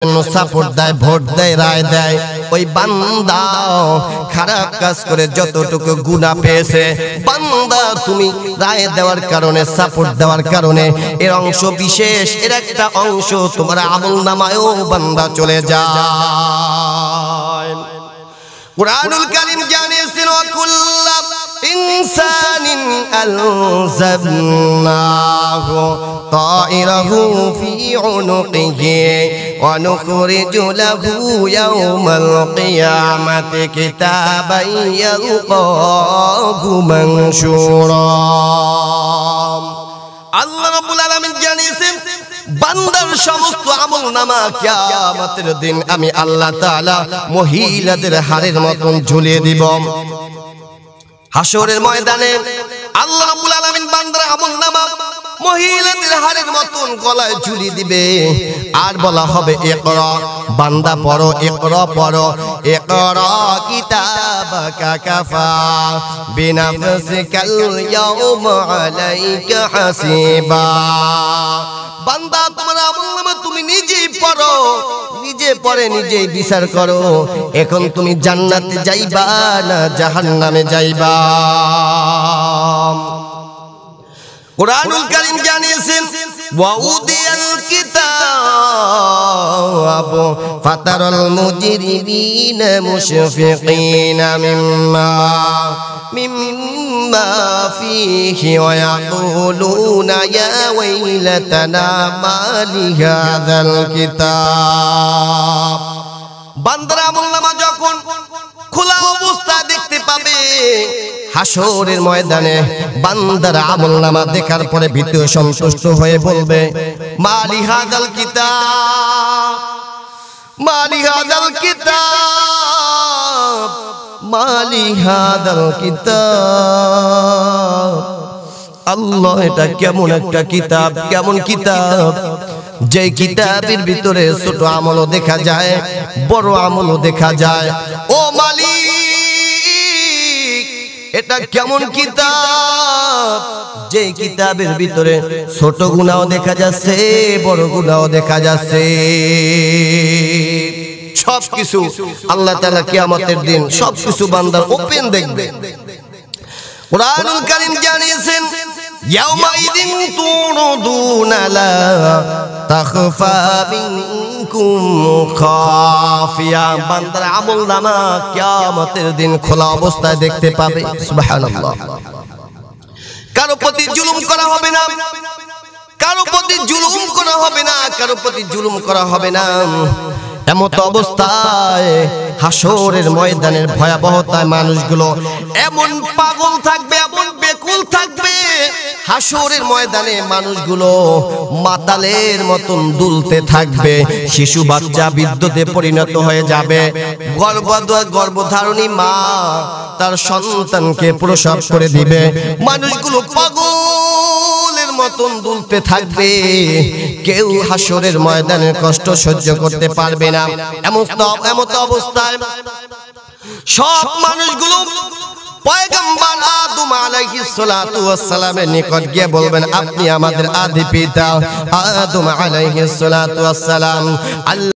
Support দেয়, vote দেয়, রায় দেয়। ওই বান্দা খারাপ কাজ করে যতটুকু গুনাহ পেয়েছে, বান্দা তুমি রায় দেওয়ার কারণে, সাপোর্ট দেওয়ার কারণে এর অংশ বিশেষ, এর একটা অংশ তোমার আমলনামায়ও বান্দা চলে যায়। কুরআনুল কারীম জানিয়েছেন কুল্লু ইনসানিন আলজামনাহু তাইরাহু ফি উনুকিহি ওয়া নুখরিজু লাহু ইয়াওমাল কিয়ামাতি কিতাবান ইয়ালকাহু মানশুরা। আল্লাহ রাব্বুল আলামিন জানিয়েছেন বান্দার সমস্ত আমলনামা কিয়ামতের দিন আমি আল্লাহ তাআলা মহিলাদের হাড়ের মতন ঝুলিয়ে দিব। হাসরের ময়দানে আল্লাহ রাব্বুল আলামিন বান্দার আমলনামা মহিলাদের হাড়ের মতন গলায় ঝুলিয়ে দিবে, আর বলা হবে ইকরা, বান্দা পড়ো, ইকরা পড়ো, ইকরা কিতাবাকা কাফা বিনাফসিকাল ইয়াওমা আলাইকা হাসিবা। বান্দা তোমার আমলনামা তুমি নিজেই পড়ো, নিজে পড়ে নিজেই বিচার করো, এখন তুমি জান্নাতে যাইবা না জাহান্নামে যাইবা। কুরআনুল কারীম জানিয়েছেন ওয়া উদিয়াল কিতাব ফাতারাল মুজরিমিনা মুশফিকিনা মিম্মা ফীহি ওয়া ইয়াকুলুনা ইয়া ওয়াইলাতানা মা লিহাযাল কিতাব। বান্দার আমলনামা যখন খোলা অবস্থায় দেখতে পাবে, হাসরের ময়দানে বান্দার আমলনামা দেখার পরে ভীত সন্তুষ্ট হয়ে বলবে মা লিহাযাল কিতাব, মা লিহাযাল কিতাব, মা লিহাযাল কিতাব। আল্লাহ, এটা কেমন একটা কিতাব, কেমন কিতাব যে কিতাবের ভিতরে ছোট আমলও দেখা যায়, বড় আমলও দেখা যায়। ও মালিক, এটা কেমন কিতাব যে কিতাবের ভিতরে ছোট গুনাহও দেখা যাচ্ছে, বড় গুনাহও দেখা যাচ্ছে। সবকিছু আল্লাহ তাআলা কিয়ামতের দিন সবকিছু বান্দার ওপেন দেখবে। কুরআনুল কারীম জানিয়েছেন ইয়াউমাইদিন তুরদুনা লা তাখফা মিনকুম খাফিয়া। বান্দার আমলনামা কিয়ামতের দিন খোলা অবস্থায় দেখতে পাবে। সুবহানাল্লাহ। কারো প্রতি জুলুম করা হবে না, কারো প্রতি জুলুম করা হবে না, কারো প্রতি জুলুম করা হবে না। এমত অবস্থায় হাসরের ময়দানের ভয়াবহতায় মানুষগুলো এমন পাগল থাকবে, এমন বেকুল থাকবে, হাসরের ময়দানে মানুষগুলো মাতালের মতন দুলতে থাকবে। শিশু বাচ্চা বিদ্যুতে পরিণত হয়ে যাবে। গর্ভধারণী মা তার সন্তানকে প্রসব করে দিবে। মানুষগুলো পাগলের মতন দুলতে থাকবে, কেউ হাসরের ময়দানের কষ্ট সহ্য করতে পারবে না। এমত অবস্থায় সব মানুষগুলো পয়গম্বর আদম আলাইহিস সালাতু ওয়াস সালামের নিকট গিয়ে বলবেন আপনি আমাদের আদি পিতা আদম আলাইহিস সালাতু ওয়াস সালাম।